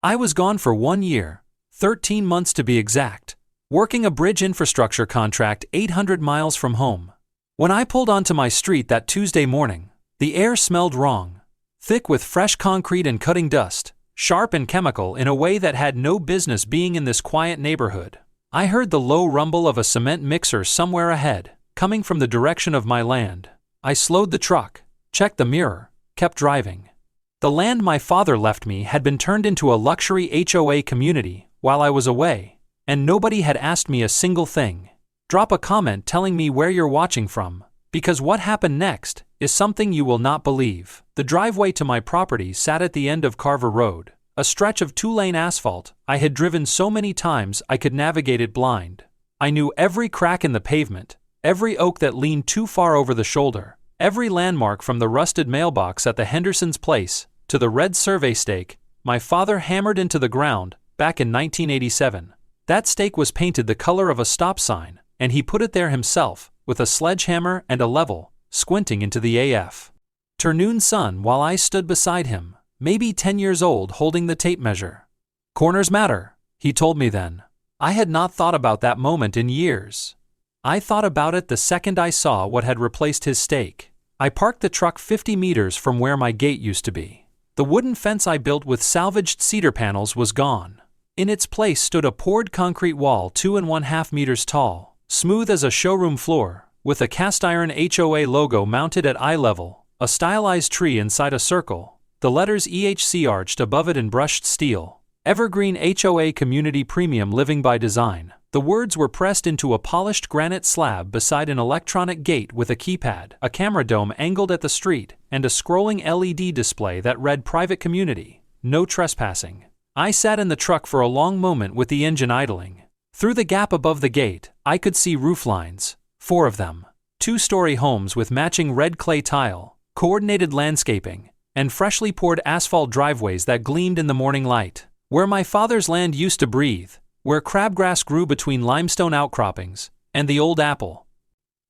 I was gone for 1 year, 13 months to be exact, working a bridge infrastructure contract 800 miles from home. When I pulled onto my street that Tuesday morning, the air smelled wrong, thick with fresh concrete and cutting dust, sharp and chemical in a way that had no business being in this quiet neighborhood. I heard the low rumble of a cement mixer somewhere ahead, coming from the direction of my land. I slowed the truck, checked the mirror, kept driving. The land my father left me had been turned into a luxury HOA community while I was away, and nobody had asked me a single thing. Drop a comment telling me where you're watching from, because what happened next is something you will not believe. The driveway to my property sat at the end of Carver Road, a stretch of 2-lane asphalt I had driven so many times I could navigate it blind. I knew every crack in the pavement, every oak that leaned too far over the shoulder, every landmark from the rusted mailbox at the Henderson's place to the red survey stake my father hammered into the ground back in 1987. That stake was painted the color of a stop sign, and he put it there himself with a sledgehammer and a level, squinting into the afternoon sun while I stood beside him, maybe 10 years old, holding the tape measure. Corners matter, he told me then. I had not thought about that moment in years. I thought about it the second I saw what had replaced his stake. I parked the truck 50 meters from where my gate used to be. The wooden fence I built with salvaged cedar panels was gone. In its place stood a poured concrete wall 2.5 meters tall, smooth as a showroom floor, with a cast iron HOA logo mounted at eye level, a stylized tree inside a circle, the letters EHC arched above it in brushed steel. Evergreen HOA Community Premium Living by Design. The words were pressed into a polished granite slab beside an electronic gate with a keypad, a camera dome angled at the street, and a scrolling LED display that read Private Community, No Trespassing. I sat in the truck for a long moment with the engine idling. Through the gap above the gate, I could see roof lines, 4 of them. 2-story homes with matching red clay tile, coordinated landscaping, and freshly poured asphalt driveways that gleamed in the morning light. Where my father's land used to breathe, where crabgrass grew between limestone outcroppings, and the old apple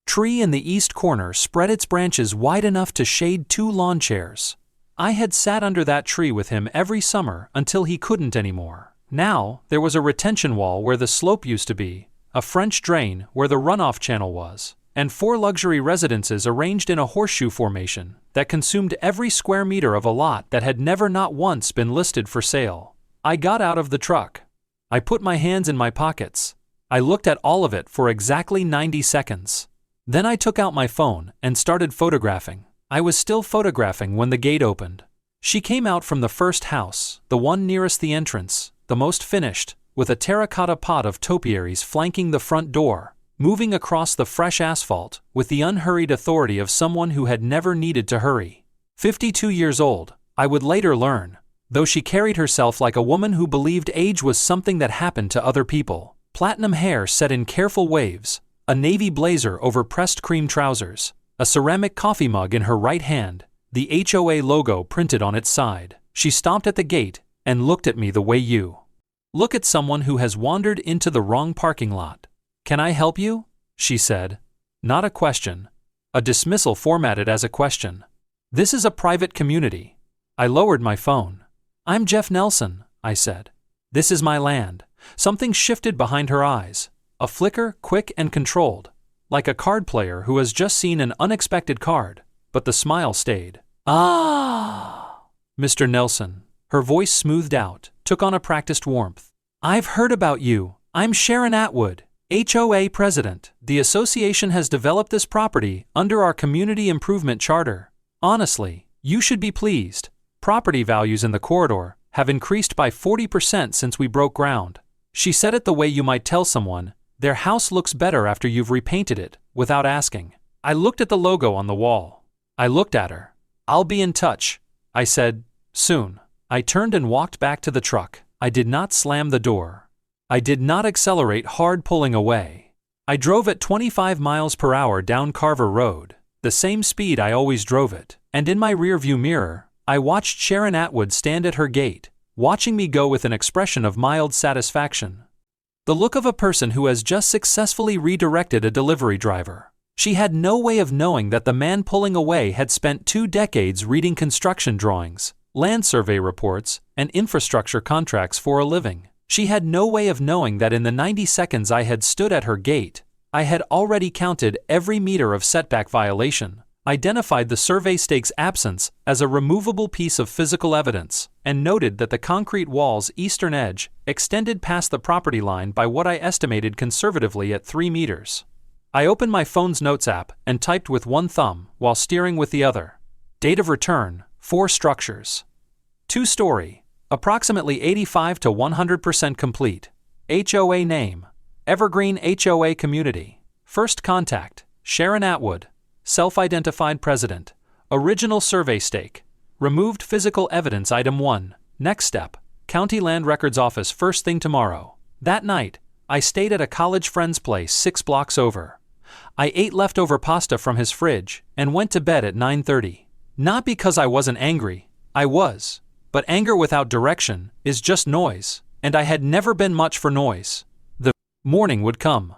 tree in the east corner spread its branches wide enough to shade 2 lawn chairs. I had sat under that tree with him every summer until he couldn't anymore. Now, there was a retention wall where the slope used to be, a French drain where the runoff channel was, and 4 luxury residences arranged in a horseshoe formation that consumed every square meter of a lot that had never not once been listed for sale. I got out of the truck. I put my hands in my pockets. I looked at all of it for exactly 90 seconds. Then I took out my phone and started photographing. I was still photographing when the gate opened. She came out from the first house, the one nearest the entrance, the most finished, with a terracotta pot of topiaries flanking the front door, moving across the fresh asphalt with the unhurried authority of someone who had never needed to hurry. 52 years old, I would later learn, though she carried herself like a woman who believed age was something that happened to other people. Platinum hair set in careful waves, a navy blazer over pressed cream trousers, a ceramic coffee mug in her right hand, the HOA logo printed on its side. She stomped at the gate and looked at me the way you look at someone who has wandered into the wrong parking lot. "Can I help you?" she said. Not a question. A dismissal formatted as a question. "This is a private community." I lowered my phone. "I'm Jeff Nelson," I said. "This is my land." Something shifted behind her eyes. A flicker, quick and controlled, like a card player who has just seen an unexpected card, but the smile stayed. "Ah, Mr. Nelson." Her voice smoothed out, took on a practiced warmth. "I've heard about you. I'm Sharon Atwood, HOA president. The association has developed this property under our community improvement charter. Honestly, you should be pleased. Property values in the corridor have increased by 40% since we broke ground." She said it the way you might tell someone, "Their house looks better after you've repainted it," without asking. I looked at the logo on the wall. I looked at her. "I'll be in touch," I said, "soon." I turned and walked back to the truck. I did not slam the door. I did not accelerate hard, pulling away. I drove at 25 miles per hour down Carver Road, the same speed I always drove it, and in my rearview mirror, I watched Sharon Atwood stand at her gate, watching me go with an expression of mild satisfaction. The look of a person who has just successfully redirected a delivery driver. She had no way of knowing that the man pulling away had spent 2 decades reading construction drawings, land survey reports, and infrastructure contracts for a living. She had no way of knowing that in the 90 seconds I had stood at her gate, I had already counted every meter of setback violation, identified the survey stake's absence as a removable piece of physical evidence, and noted that the concrete wall's eastern edge extended past the property line by what I estimated conservatively at 3 meters. I opened my phone's notes app and typed with one thumb while steering with the other. Date of return, 4 structures. 2-story, approximately 85 to 100% complete. HOA name, Evergreen HOA Community. First contact, Sharon Atwood. Self-identified president. Original survey stake. Removed physical evidence item 1. Next step, County Land Records Office first thing tomorrow. That night, I stayed at a college friend's place 6 blocks over. I ate leftover pasta from his fridge and went to bed at 9:30. Not because I wasn't angry, I was, but anger without direction is just noise, and I had never been much for noise. The morning would come.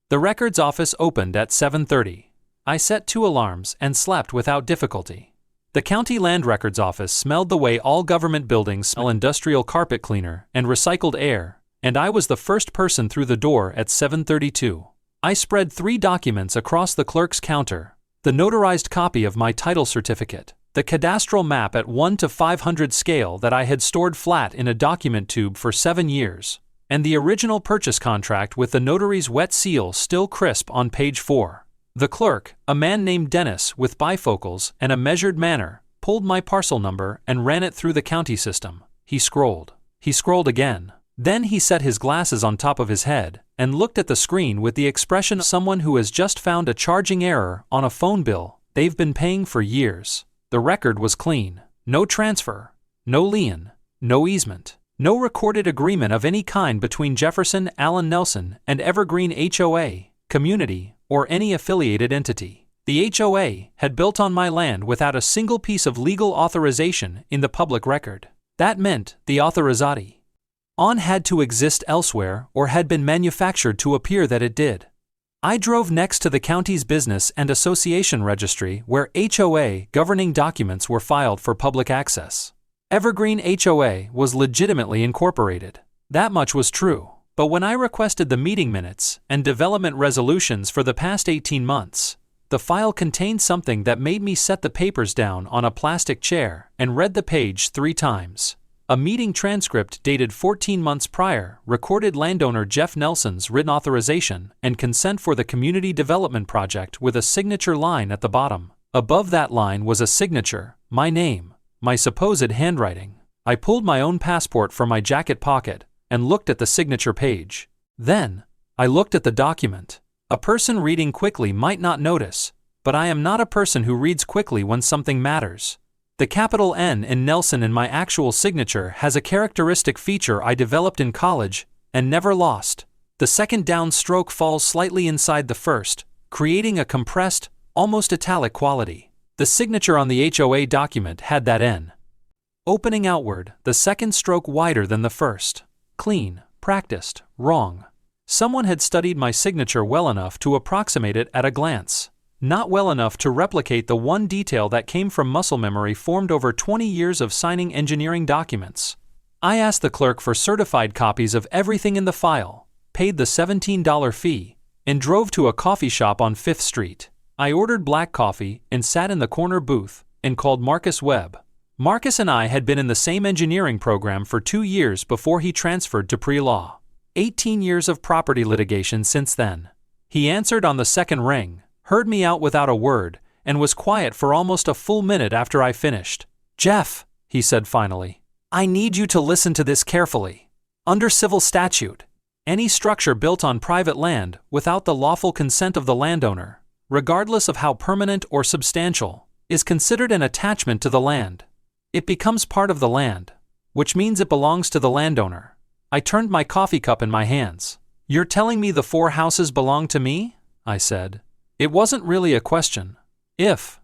The records office opened at 7:30. I set 2 alarms and slept without difficulty. The County Land Records Office smelled the way all government buildings smell: industrial carpet cleaner and recycled air, and I was the first person through the door at 7:32. I spread 3 documents across the clerk's counter: the notarized copy of my title certificate, the cadastral map at 1 to 500 scale that I had stored flat in a document tube for 7 years, and the original purchase contract with the notary's wet seal still crisp on page 4. The clerk, a man named Dennis with bifocals and a measured manner, pulled my parcel number and ran it through the county system. He scrolled. He scrolled again. Then he set his glasses on top of his head and looked at the screen with the expression of someone who has just found a charging error on a phone bill they've been paying for years. The record was clean. No transfer, no lien, no easement, no recorded agreement of any kind between Jefferson Allen Nelson and Evergreen HOA, Community, or any affiliated entity. The HOA had built on my land without a single piece of legal authorization in the public record. That meant the authorizati on had to exist elsewhere or had been manufactured to appear that it did. I drove next to the county's Business and Association Registry where HOA governing documents were filed for public access. Evergreen HOA was legitimately incorporated. That much was true. But when I requested the meeting minutes and development resolutions for the past 18 months, the file contained something that made me set the papers down on a plastic chair and read the page 3 times. A meeting transcript dated 14 months prior recorded landowner Jeff Nelson's written authorization and consent for the community development project with a signature line at the bottom. Above that line was a signature, my name, my supposed handwriting. I pulled my own passport from my jacket pocket and looked at the signature page. Then, I looked at the document. A person reading quickly might not notice, but I am not a person who reads quickly when something matters. The capital N in Nelson in my actual signature has a characteristic feature I developed in college and never lost. The second down stroke falls slightly inside the first, creating a compressed, almost italic quality. The signature on the HOA document had that N opening outward, the second stroke wider than the first. Clean, practiced, wrong. Someone had studied my signature well enough to approximate it at a glance. Not well enough to replicate the one detail that came from muscle memory formed over 20 years of signing engineering documents. I asked the clerk for certified copies of everything in the file, paid the $17 fee, and drove to a coffee shop on 5th Street. I ordered black coffee and sat in the corner booth and called Marcus Webb. Marcus and I had been in the same engineering program for 2 years before he transferred to pre-law. 18 years of property litigation since then. He answered on the second ring, heard me out without a word, and was quiet for almost a full minute after I finished. "Jeff," he said finally, "I need you to listen to this carefully. Under civil statute, any structure built on private land without the lawful consent of the landowner, regardless of how permanent or substantial, is considered an attachment to the land. It becomes part of the land, which means it belongs to the landowner." I turned my coffee cup in my hands. "You're telling me the 4 houses belong to me?" I said. It wasn't really a question. If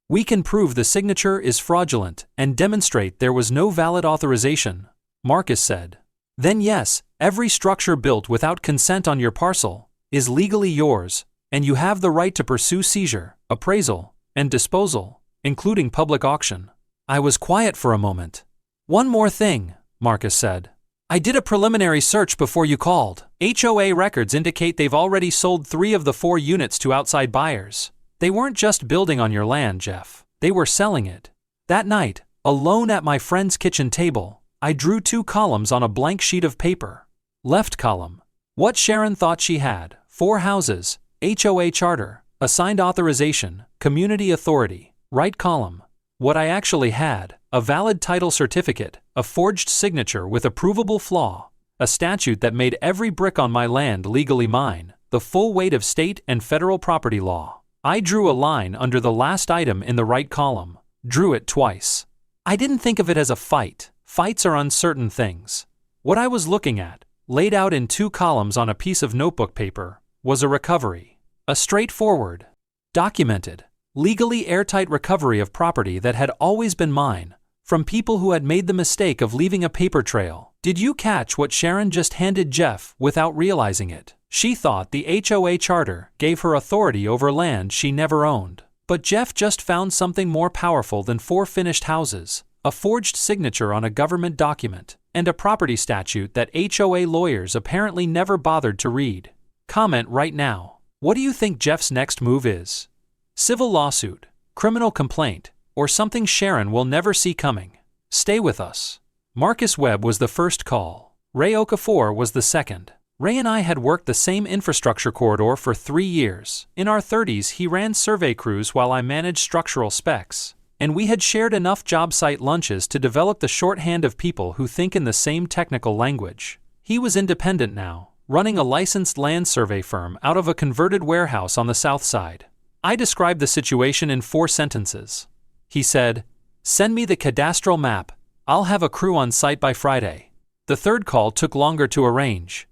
we can prove the signature is fraudulent and demonstrate there was no valid authorization, Marcus said, then yes, every structure built without consent on your parcel is legally yours, and you have the right to pursue seizure, appraisal, and disposal, including public auction. I was quiet for a moment. "One more thing," Marcus said. "I did a preliminary search before you called. HOA records indicate they've already sold 3 of the 4 units to outside buyers. They weren't just building on your land, Jeff. They were selling it." That night, alone at my friend's kitchen table, I drew 2 columns on a blank sheet of paper. Left column: what Sharon thought she had, 4 houses, HOA charter, assigned authorization, community authority. Right column: what I actually had, a valid title certificate, a forged signature with a provable flaw, a statute that made every brick on my land legally mine, the full weight of state and federal property law. I drew a line under the last item in the right column, drew it twice. I didn't think of it as a fight. Fights are uncertain things. What I was looking at, laid out in 2 columns on a piece of notebook paper, was a recovery. A straightforward, documented, legally airtight recovery of property that had always been mine, from people who had made the mistake of leaving a paper trail. Did you catch what Sharon just handed Jeff without realizing it? She thought the HOA charter gave her authority over land she never owned. But Jeff just found something more powerful than 4 finished houses, a forged signature on a government document, and a property statute that HOA lawyers apparently never bothered to read. Comment right now. What do you think Jeff's next move is? Civil lawsuit, criminal complaint, or something Sharon will never see coming? Stay with us. Marcus Webb was the first call. Ray Okafor was the second. Ray and I had worked the same infrastructure corridor for 3 years. In our 30s, he ran survey crews while I managed structural specs, and we had shared enough job site lunches to develop the shorthand of people who think in the same technical language. He was independent now, running a licensed land survey firm out of a converted warehouse on the south side. I described the situation in 4 sentences. He said, "Send me the cadastral map. I'll have a crew on site by Friday." The third call took longer to arrange.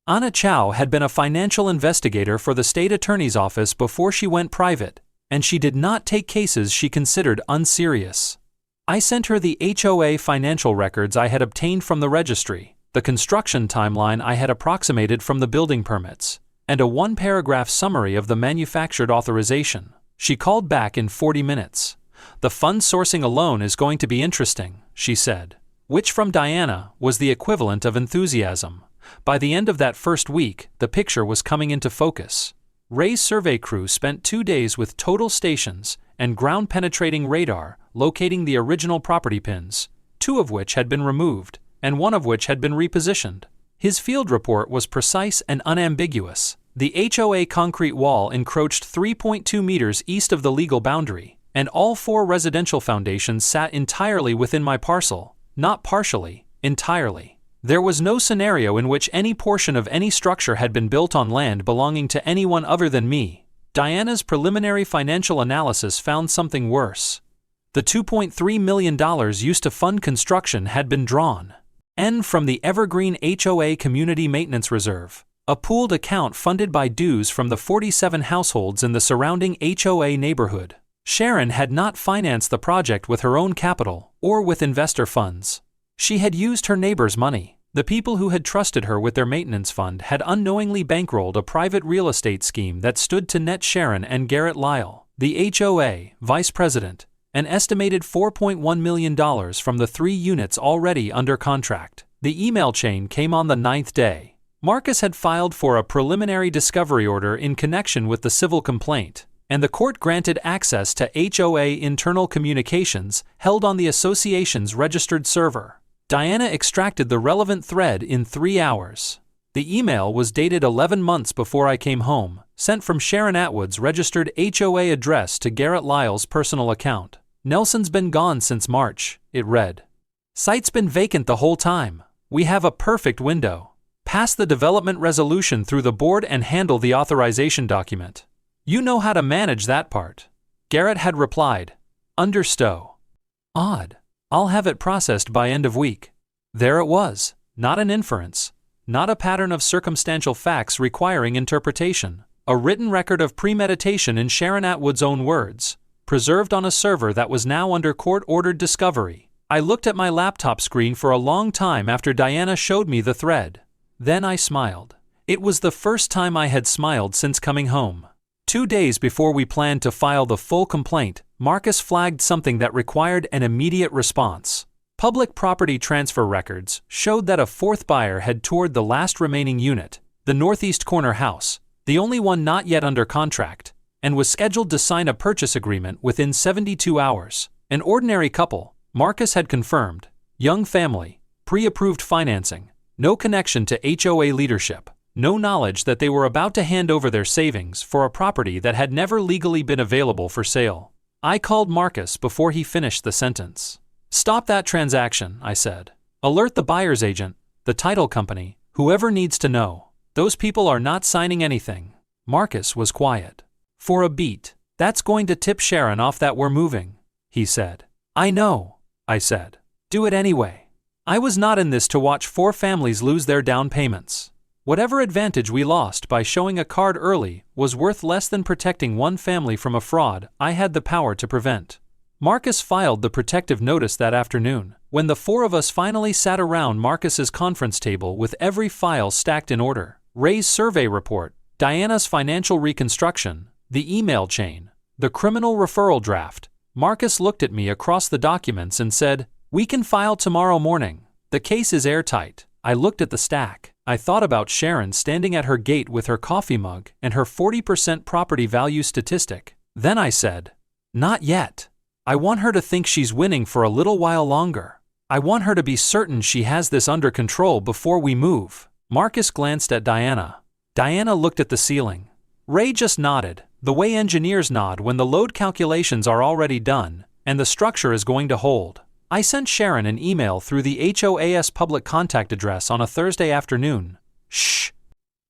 Anna Chow had been a financial investigator for the state attorney's office before she went private, and she did not take cases she considered unserious. I sent her the HOA financial records I had obtained from the registry, the construction timeline I had approximated from the building permits, and a 1-paragraph summary of the manufactured authorization. She called back in 40 minutes. "The fund sourcing alone is going to be interesting," she said, which from Diana was the equivalent of enthusiasm. By the end of that first week, the picture was coming into focus. Ray's survey crew spent 2 days with total stations and ground-penetrating radar locating the original property pins, 2 of which had been removed, and 1 of which had been repositioned. His field report was precise and unambiguous. The HOA concrete wall encroached 3.2 meters east of the legal boundary, and all 4 residential foundations sat entirely within my parcel, not partially, entirely. There was no scenario in which any portion of any structure had been built on land belonging to anyone other than me. Diana's preliminary financial analysis found something worse. The $2.3 million used to fund construction had been drawn from the Evergreen HOA Community Maintenance Reserve, a pooled account funded by dues from the 47 households in the surrounding HOA neighborhood. Sharon had not financed the project with her own capital or with investor funds. She had used her neighbors' money. The people who had trusted her with their maintenance fund had unknowingly bankrolled a private real estate scheme that stood to net Sharon and Garrett Lyle, the HOA vice president, an estimated $4.1 million from the 3 units already under contract. The email chain came on the 9th day. Marcus had filed for a preliminary discovery order in connection with the civil complaint, and the court granted access to HOA internal communications held on the association's registered server. Diana extracted the relevant thread in 3 hours. The email was dated 11 months before I came home, sent from Sharon Atwood's registered HOA address to Garrett Lyle's personal account. "Nelson's been gone since March," it read. "Site's been vacant the whole time. We have a perfect window. Pass the development resolution through the board and handle the authorization document. You know how to manage that part." Garrett had replied, "Understow." Odd. "I'll have it processed by end of week." There it was, not an inference, not a pattern of circumstantial facts requiring interpretation, a written record of premeditation in Sharon Atwood's own words, preserved on a server that was now under court-ordered discovery. I looked at my laptop screen for a long time after Diana showed me the thread. Then I smiled. It was the first time I had smiled since coming home. 2 days before we planned to file the full complaint, Marcus flagged something that required an immediate response. Public property transfer records showed that a fourth buyer had toured the last remaining unit, the northeast corner house, the only one not yet under contract, and was scheduled to sign a purchase agreement within 72 hours. An ordinary couple, Marcus had confirmed, young family, pre-approved financing, no connection to HOA leadership, no knowledge that they were about to hand over their savings for a property that had never legally been available for sale. I called Marcus before he finished the sentence. "Stop that transaction," I said. "Alert the buyer's agent, the title company, whoever needs to know. Those people are not signing anything." Marcus was quiet. For a beat. "That's going to tip Sharon off that we're moving," he said. "I know," I said. "Do it anyway. I was not in this to watch 4 families lose their down payments. Whatever advantage we lost by showing a card early was worth less than protecting one family from a fraud I had the power to prevent." Marcus filed the protective notice that afternoon. When the 4 of us finally sat around Marcus's conference table with every file stacked in order, Ray's survey report, Diana's financial reconstruction, the email chain, the criminal referral draft, Marcus looked at me across the documents and said, "We can file tomorrow morning. The case is airtight." I looked at the stack. I thought about Sharon standing at her gate with her coffee mug and her 40% property value statistic. Then I said, "Not yet. I want her to think she's winning for a little while longer. I want her to be certain she has this under control before we move." Marcus glanced at Diana. Diana looked at the ceiling. Ray just nodded, the way engineers nod when the load calculations are already done and the structure is going to hold. I sent Sharon an email through the HOA's public contact address on a Thursday afternoon. "Shh.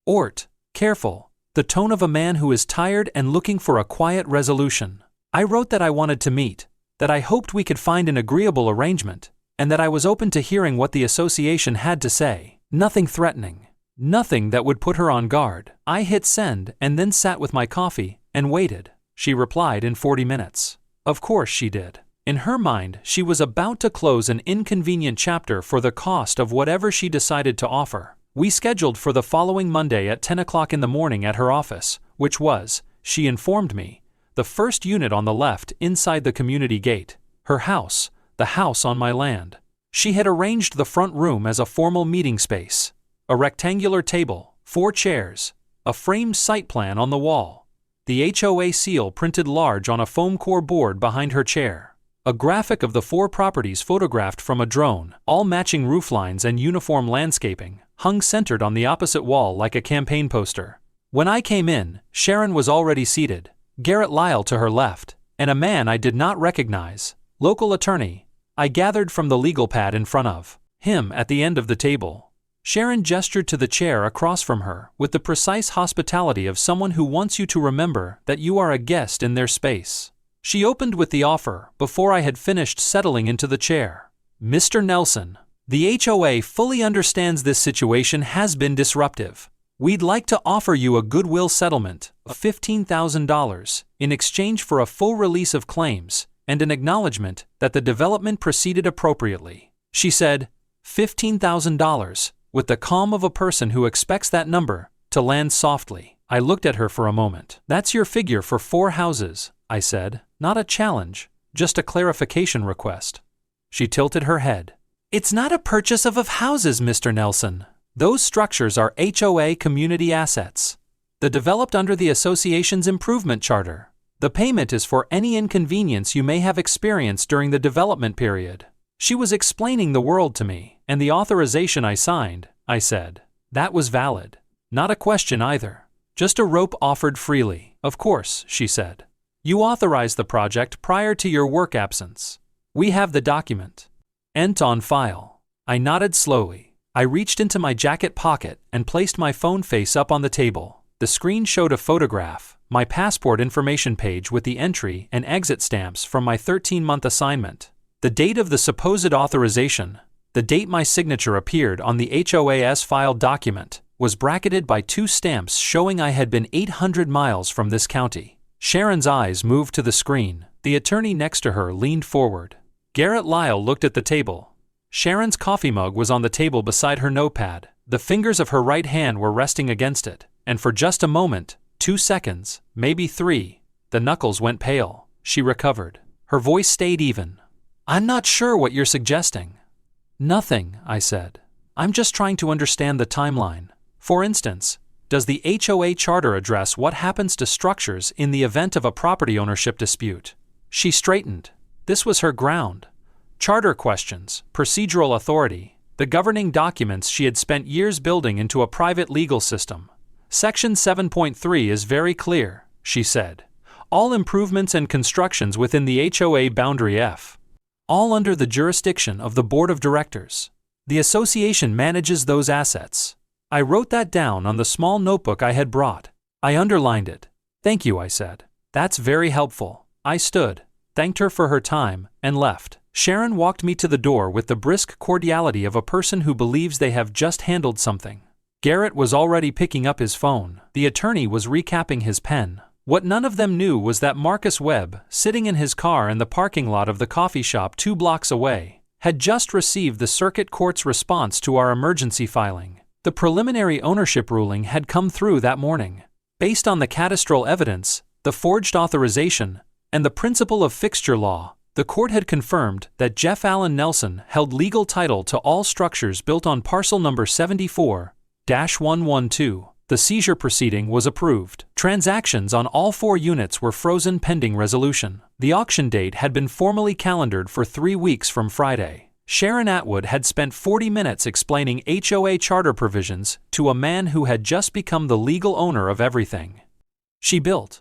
Ort, careful. The tone of a man who is tired and looking for a quiet resolution. I wrote that I wanted to meet, that I hoped we could find an agreeable arrangement, and that I was open to hearing what the association had to say. Nothing threatening. Nothing that would put her on guard." I hit send and then sat with my coffee and waited. She replied in 40 minutes. Of course she did. In her mind, she was about to close an inconvenient chapter for the cost of whatever she decided to offer. We scheduled for the following Monday at 10 o'clock in the morning at her office, which was, she informed me, the first unit on the left inside the community gate. Her house, the house on my land. She had arranged the front room as a formal meeting space. A rectangular table, 4 chairs, a framed site plan on the wall, the HOA seal printed large on a foam core board behind her chair, a graphic of the 4 properties photographed from a drone, all matching rooflines and uniform landscaping, hung centered on the opposite wall like a campaign poster. When I came in, Sharon was already seated, Garrett Lyle to her left, and a man I did not recognize, local attorney, I gathered from the legal pad in front of him at the end of the table. Sharon gestured to the chair across from her with the precise hospitality of someone who wants you to remember that you are a guest in their space. She opened with the offer before I had finished settling into the chair. "Mr. Nelson, the HOA fully understands this situation has been disruptive. We'd like to offer you a goodwill settlement of $15,000 in exchange for a full release of claims and an acknowledgement that the development proceeded appropriately." She said, $15,000, with the calm of a person who expects that number to land softly. I looked at her for a moment. "That's your figure for 4 houses, I said, not a challenge, just a clarification request. She tilted her head. "It's not a purchase of houses, Mr. Nelson. Those structures are HOA community assets. They're developed under the association's improvement charter. The payment is for any inconvenience you may have experienced during the development period." She was explaining the world to me, and the authorization I signed, I said. That was valid. Not a question either. Just a rope offered freely. "Of course," she said. "You authorized the project prior to your work absence. We have the document. Ent on file." I nodded slowly. I reached into my jacket pocket and placed my phone face up on the table. The screen showed a photograph, my passport information page with the entry and exit stamps from my 13-month assignment. The date of the supposed authorization, the date my signature appeared on the HOA's filed document, was bracketed by 2 stamps showing I had been 800 miles from this county. Sharon's eyes moved to the screen. The attorney next to her leaned forward. Garrett Lyle looked at the table. Sharon's coffee mug was on the table beside her notepad. The fingers of her right hand were resting against it, and for just a moment, 2 seconds, maybe 3, the knuckles went pale. She recovered. Her voice stayed even. "I'm not sure what you're suggesting." "Nothing," I said. "I'm just trying to understand the timeline. For instance, does the HOA charter address what happens to structures in the event of a property ownership dispute?" She straightened. This was her ground. Charter questions, procedural authority, the governing documents she had spent years building into a private legal system. Section 7.3 is very clear, she said. All improvements and constructions within the HOA boundary F. All under the jurisdiction of the Board of Directors. The association manages those assets. I wrote that down on the small notebook I had brought. I underlined it. "Thank you," I said. "That's very helpful." I stood, thanked her for her time, and left. Sharon walked me to the door with the brisk cordiality of a person who believes they have just handled something. Garrett was already picking up his phone. The attorney was recapping his pen. What none of them knew was that Marcus Webb, sitting in his car in the parking lot of the coffee shop 2 blocks away, had just received the circuit court's response to our emergency filing. The preliminary ownership ruling had come through that morning. Based on the cadastral evidence, the forged authorization, and the principle of fixture law, the court had confirmed that Jeff Allen Nelson held legal title to all structures built on parcel number 74-112. The seizure proceeding was approved. Transactions on all 4 units were frozen pending resolution. The auction date had been formally calendared for 3 weeks from Friday. Sharon Atwood had spent 40 minutes explaining HOA charter provisions to a man who had just become the legal owner of everything she built.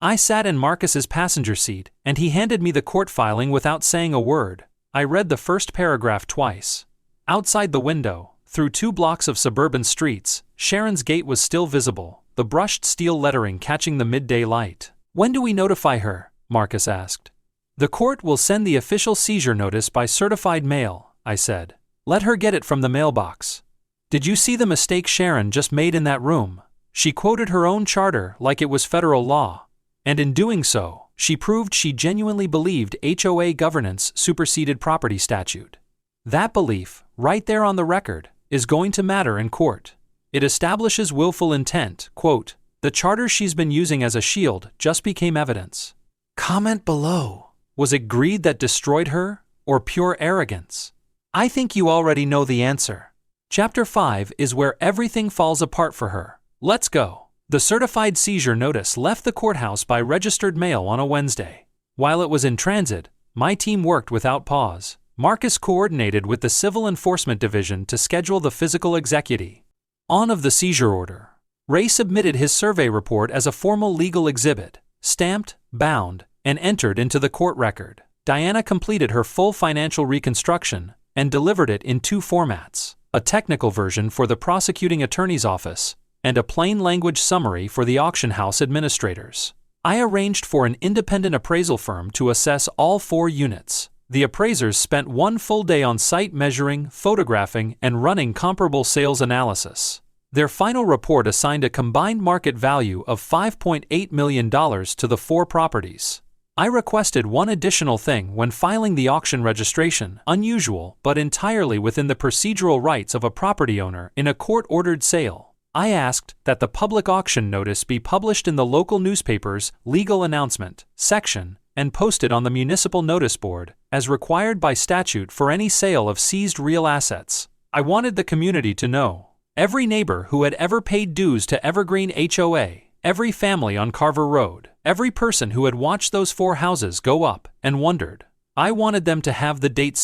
I sat in Marcus's passenger seat, and he handed me the court filing without saying a word. I read the first paragraph twice. Outside the window, through 2 blocks of suburban streets, Sharon's gate was still visible, the brushed steel lettering catching the midday light. "When do we notify her?" Marcus asked. "The court will send the official seizure notice by certified mail," I said. "Let her get it from the mailbox." "Did you see the mistake Sharon just made in that room?" She quoted her own charter like it was federal law. And in doing so, she proved she genuinely believed HOA governance superseded property statute. That belief, right there on the record, is going to matter in court. It establishes willful intent. Quote, "The charter she's been using as a shield just became evidence." Comment below. Was it greed that destroyed her, or pure arrogance? I think you already know the answer. Chapter 5 is where everything falls apart for her. Let's go. The certified seizure notice left the courthouse by registered mail on a Wednesday. While it was in transit, my team worked without pause. Marcus coordinated with the Civil Enforcement Division to schedule the physical execution of the seizure order. Ray submitted his survey report as a formal legal exhibit, stamped, bound, and entered into the court record. Diana completed her full financial reconstruction and delivered it in 2 formats, a technical version for the prosecuting attorney's office and a plain language summary for the auction house administrators. I arranged for an independent appraisal firm to assess all 4 units. The appraisers spent 1 full day on site measuring, photographing, and running comparable sales analysis. Their final report assigned a combined market value of $5.8 million to the 4 properties. I requested one additional thing when filing the auction registration, unusual but entirely within the procedural rights of a property owner in a court-ordered sale. I asked that the public auction notice be published in the local newspaper's legal announcement section and posted on the municipal notice board, as required by statute for any sale of seized real assets. I wanted the community to know. Every neighbor who had ever paid dues to Evergreen HOA, every family on Carver Road, every person who had watched those 4 houses go up and wondered. I wanted them to have the date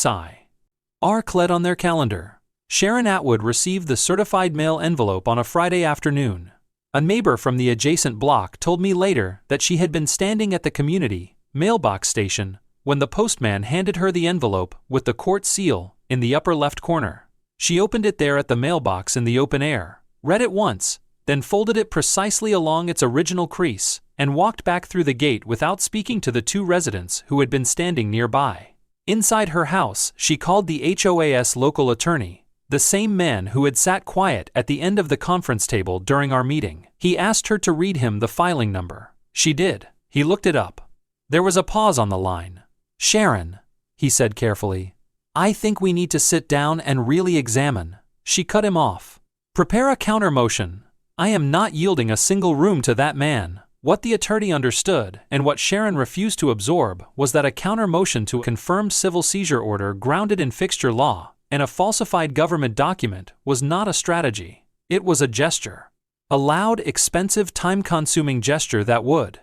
arclet on their calendar. Sharon Atwood received the certified mail envelope on a Friday afternoon. A neighbor from the adjacent block told me later that she had been standing at the community mailbox station when the postman handed her the envelope with the court seal in the upper left corner. She opened it there at the mailbox in the open air, read it once, then folded it precisely along its original crease, and walked back through the gate without speaking to the 2 residents who had been standing nearby. Inside her house, she called the HOA's local attorney, the same man who had sat quiet at the end of the conference table during our meeting. He asked her to read him the filing number. She did. He looked it up. There was a pause on the line. "Sharon," he said carefully, "I think we need to sit down and really examine." She cut him off. "Prepare a counter motion. I am not yielding a single room to that man." What the attorney understood, and what Sharon refused to absorb, was that a counter-motion to a confirmed civil seizure order grounded in fixture law, and a falsified government document, was not a strategy. It was a gesture. A loud, expensive, time-consuming gesture that would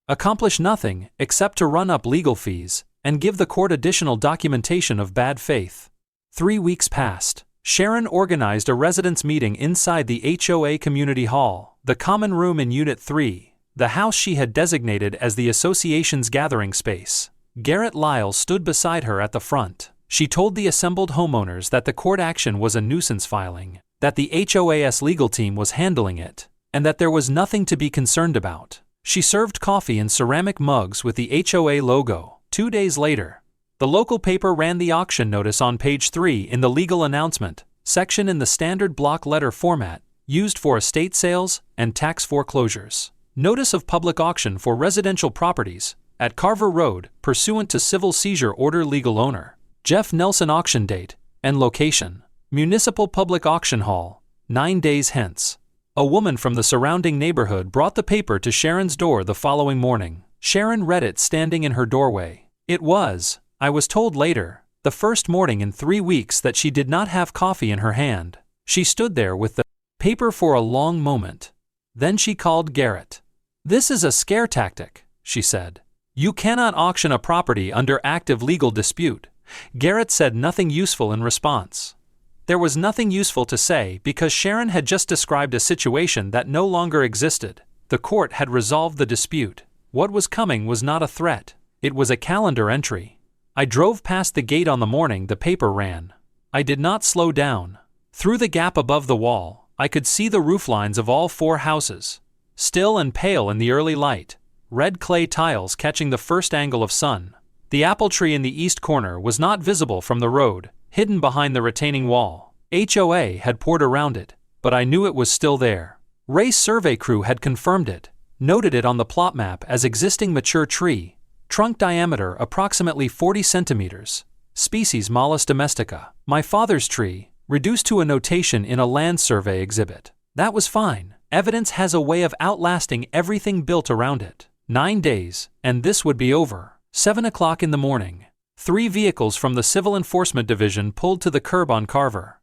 accomplish nothing except to run up legal fees and give the court additional documentation of bad faith. 3 weeks passed. Sharon organized a residents' meeting inside the HOA community hall, the common room in Unit 3, the house she had designated as the association's gathering space. Garrett Lyle stood beside her at the front. She told the assembled homeowners that the court action was a nuisance filing, that the HOA's legal team was handling it, and that there was nothing to be concerned about. She served coffee in ceramic mugs with the HOA logo. 2 days later, the local paper ran the auction notice on page 3 in the legal announcement section in the standard block letter format used for estate sales and tax foreclosures. Notice of public auction for residential properties at Carver Road pursuant to civil seizure order. Legal owner Jeff Nelson. Auction date and location Municipal Public Auction Hall, 9 days hence. A woman from the surrounding neighborhood brought the paper to Sharon's door the following morning. Sharon read it standing in her doorway. It was, I was told later, the first morning in 3 weeks that she did not have coffee in her hand. She stood there with the paper for a long moment. Then she called Garrett. "This is a scare tactic," she said. "You cannot auction a property under active legal dispute." Garrett said nothing useful in response. There was nothing useful to say because Sharon had just described a situation that no longer existed. The court had resolved the dispute. What was coming was not a threat. It was a calendar entry. I drove past the gate on the morning the paper ran. I did not slow down. Through the gap above the wall, I could see the rooflines of all 4 houses. Still and pale in the early light, red clay tiles catching the first angle of sun. The apple tree in the east corner was not visible from the road, hidden behind the retaining wall. HOA had poured around it, but I knew it was still there. Ray's survey crew had confirmed it, noted it on the plot map as existing mature tree, trunk diameter approximately 40 centimeters, species Malus domestica. My father's tree, reduced to a notation in a land survey exhibit. That was fine. Evidence has a way of outlasting everything built around it. 9 days, and this would be over. 7 o'clock in the morning. 3 vehicles from the Civil Enforcement Division pulled to the curb on Carver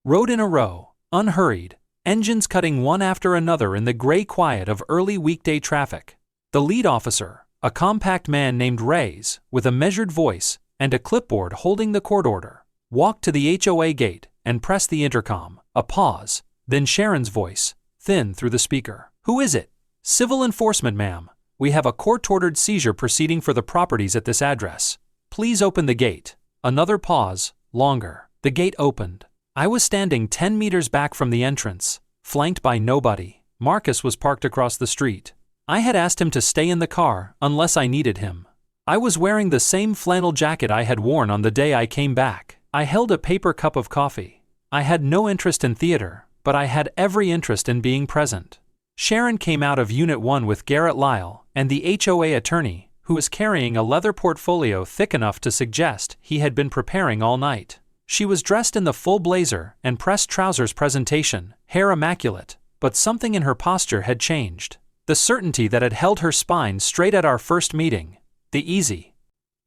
Road in a row, unhurried, engines cutting one after another in the gray quiet of early weekday traffic. The lead officer, a compact man named Reyes, with a measured voice and a clipboard holding the court order, walked to the HOA gate and pressed the intercom. A pause, then Sharon's voice, thin through the speaker. "Who is it?" "Civil enforcement, ma'am. We have a court-ordered seizure proceeding for the properties at this address. Please open the gate." Another pause, longer. The gate opened. I was standing 10 meters back from the entrance, flanked by nobody. Marcus was parked across the street. I had asked him to stay in the car unless I needed him. I was wearing the same flannel jacket I had worn on the day I came back. I held a paper cup of coffee. I had no interest in theater, but I had every interest in being present. Sharon came out of Unit 1 with Garrett Lyle and the HOA attorney, who was carrying a leather portfolio thick enough to suggest he had been preparing all night. She was dressed in the full blazer and pressed trousers presentation, hair immaculate, but something in her posture had changed. The certainty that had held her spine straight at our first meeting, the easy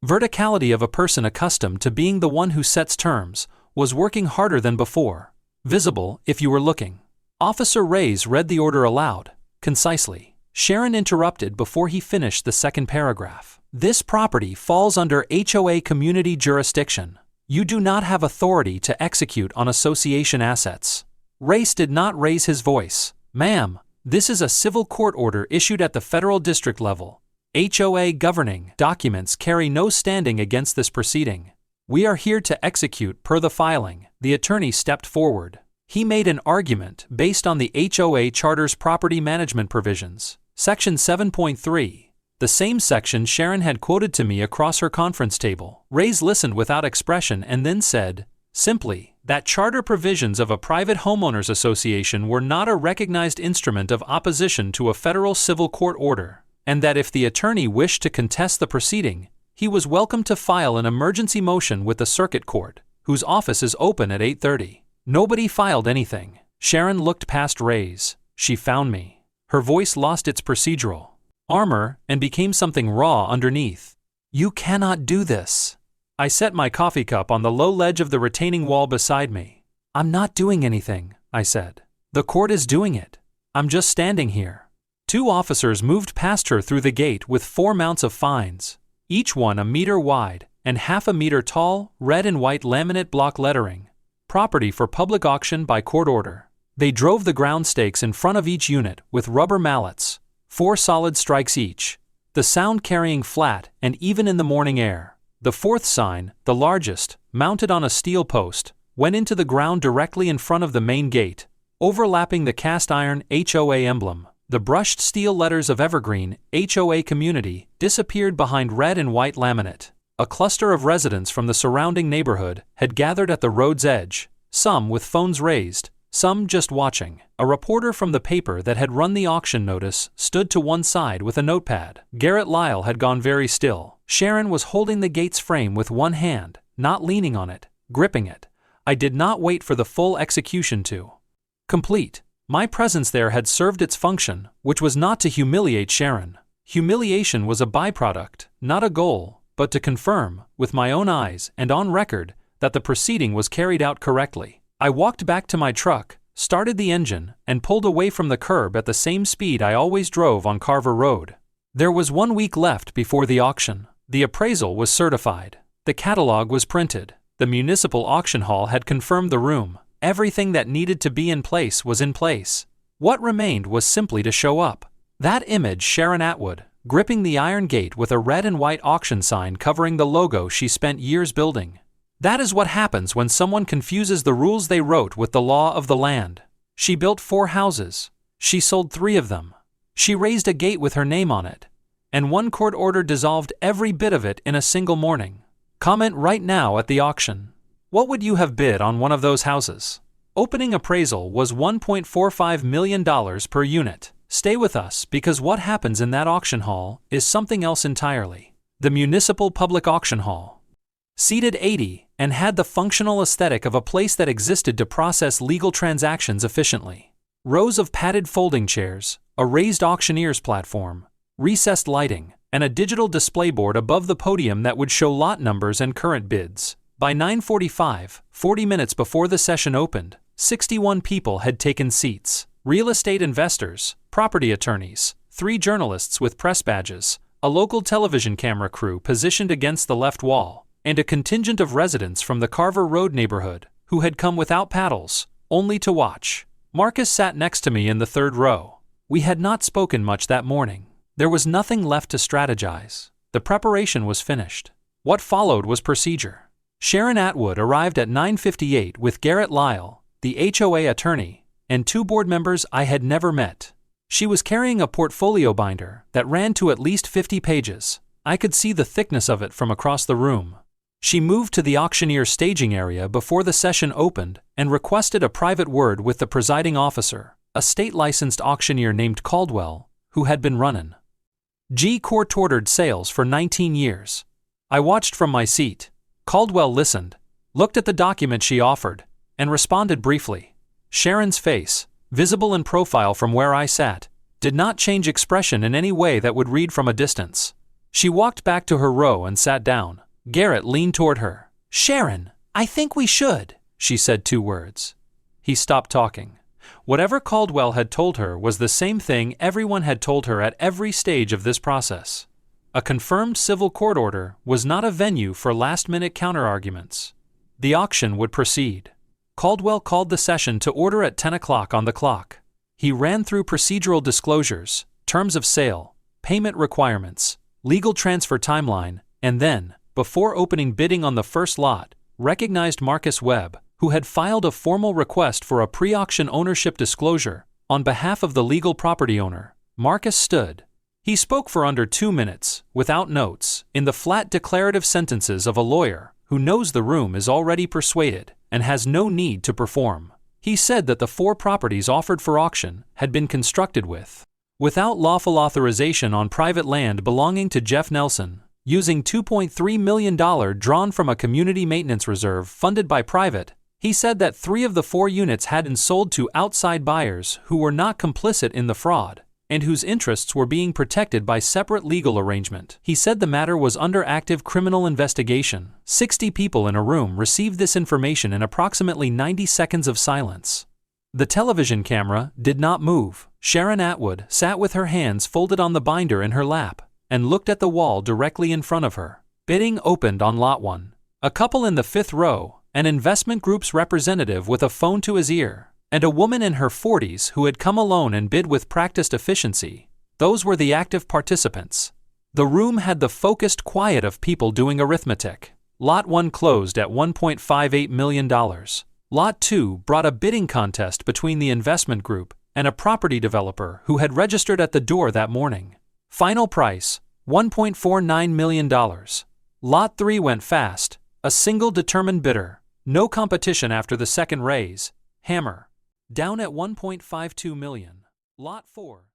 verticality of a person accustomed to being the one who sets terms, was working harder than before. Visible if you were looking. Officer Reyes read the order aloud, concisely. Sharon interrupted before he finished the second paragraph. "This property falls under HOA community jurisdiction. You do not have authority to execute on association assets." Reyes did not raise his voice. "Ma'am, this is a civil court order issued at the federal district level. HOA governing documents carry no standing against this proceeding. We are here to execute per the filing." The attorney stepped forward. He made an argument based on the HOA Charter's property management provisions, Section 7.3, the same section Sharon had quoted to me across her conference table. Reyes listened without expression and then said, simply, that charter provisions of a private homeowners association were not a recognized instrument of opposition to a federal civil court order, and that if the attorney wished to contest the proceeding, he was welcome to file an emergency motion with the circuit court, whose office is open at 8:30. Nobody filed anything. Sharon looked past Reyes. She found me. Her voice lost its procedural armor and became something raw underneath. "You cannot do this." I set my coffee cup on the low ledge of the retaining wall beside me. "I'm not doing anything," I said. "The court is doing it. I'm just standing here." 2 officers moved past her through the gate with 4 mounts of fines, each one a meter wide and half a meter tall, red and white laminate block lettering. "Property for public auction by court order." They drove the ground stakes in front of each unit with rubber mallets, 4 solid strikes each, the sound carrying flat and even in the morning air. The 4th sign, the largest, mounted on a steel post, went into the ground directly in front of the main gate, overlapping the cast iron HOA emblem. The brushed steel letters of evergreen, HOA Community, disappeared behind red and white laminate. A cluster of residents from the surrounding neighborhood had gathered at the road's edge, some with phones raised, some just watching. A reporter from the paper that had run the auction notice stood to one side with a notepad. Garrett Lyle had gone very still. Sharon was holding the gate's frame with one hand, not leaning on it, gripping it. I did not wait for the full execution to complete. My presence there had served its function, which was not to humiliate Sharon. Humiliation was a byproduct, not a goal, but to confirm, with my own eyes and on record, that the proceeding was carried out correctly. I walked back to my truck, started the engine, and pulled away from the curb at the same speed I always drove on Carver Road. There was 1 week left before the auction. The appraisal was certified. The catalog was printed. The municipal auction hall had confirmed the room. Everything that needed to be in place was in place. What remained was simply to show up. That image, Sharon Atwood, gripping the iron gate with a red and white auction sign covering the logo she spent years building. That is what happens when someone confuses the rules they wrote with the law of the land. She built 4 houses. She sold 3 of them. She raised a gate with her name on it. And 1 court order dissolved every bit of it in a single morning. Comment right now at the auction. What would you have bid on one of those houses? Opening appraisal was $1.45 million per unit. Stay with us because what happens in that auction hall is something else entirely. The Municipal Public Auction Hall. Seated 80 and had the functional aesthetic of a place that existed to process legal transactions efficiently. Rows of padded folding chairs, a raised auctioneer's platform, recessed lighting, and a digital display board above the podium that would show lot numbers and current bids. By 9:45, 40 minutes before the session opened, 61 people had taken seats. Real estate investors, property attorneys, 3 journalists with press badges, a local television camera crew positioned against the left wall, and a contingent of residents from the Carver Road neighborhood who had come without paddles, only to watch. Marcus sat next to me in the 3rd row. We had not spoken much that morning. There was nothing left to strategize. The preparation was finished. What followed was procedure. Sharon Atwood arrived at 9:58 with Garrett Lyle, the HOA attorney, and 2 board members I had never met. She was carrying a portfolio binder that ran to at least 50 pages. I could see the thickness of it from across the room. She moved to the auctioneer staging area before the session opened and requested a private word with the presiding officer, a state-licensed auctioneer named Caldwell, who had been running court-ordered sales for 19 years. I watched from my seat. Caldwell listened, looked at the document she offered, and responded briefly. Sharon's face, visible in profile from where I sat, did not change expression in any way that would read from a distance. She walked back to her row and sat down. Garrett leaned toward her. "Sharon, I think we should," she said 2 words. He stopped talking. Whatever Caldwell had told her was the same thing everyone had told her at every stage of this process. A confirmed civil court order was not a venue for last-minute counterarguments. The auction would proceed. Caldwell called the session to order at 10 o'clock on the clock. He ran through procedural disclosures, terms of sale, payment requirements, legal transfer timeline, and then, before opening bidding on the first lot, recognized Marcus Webb, who had filed a formal request for a pre-auction ownership disclosure on behalf of the legal property owner. Marcus stood. He spoke for under 2 minutes, without notes, in the flat declarative sentences of a lawyer who knows the room is already persuaded and has no need to perform. He said that the 4 properties offered for auction had been constructed without lawful authorization on private land belonging to Jeff Nelson, using $2.3 million drawn from a community maintenance reserve funded by private. He said that 3 of the 4 units had been sold to outside buyers who were not complicit in the fraud, and whose interests were being protected by separate legal arrangement. He said the matter was under active criminal investigation. 60 people in a room received this information in approximately 90 seconds of silence. The television camera did not move. Sharon Atwood sat with her hands folded on the binder in her lap and looked at the wall directly in front of her. Bidding opened on Lot 1. A couple in the 5th row, an investment group's representative with a phone to his ear, and a woman in her 40s who had come alone and bid with practiced efficiency. Those were the active participants. The room had the focused quiet of people doing arithmetic. Lot 1 closed at $1.58 million. Lot 2 brought a bidding contest between the investment group and a property developer who had registered at the door that morning. Final price, $1.49 million. Lot 3 went fast, a single determined bidder. No competition after the second raise. Hammer. Down at $1.52 million. Lot 4.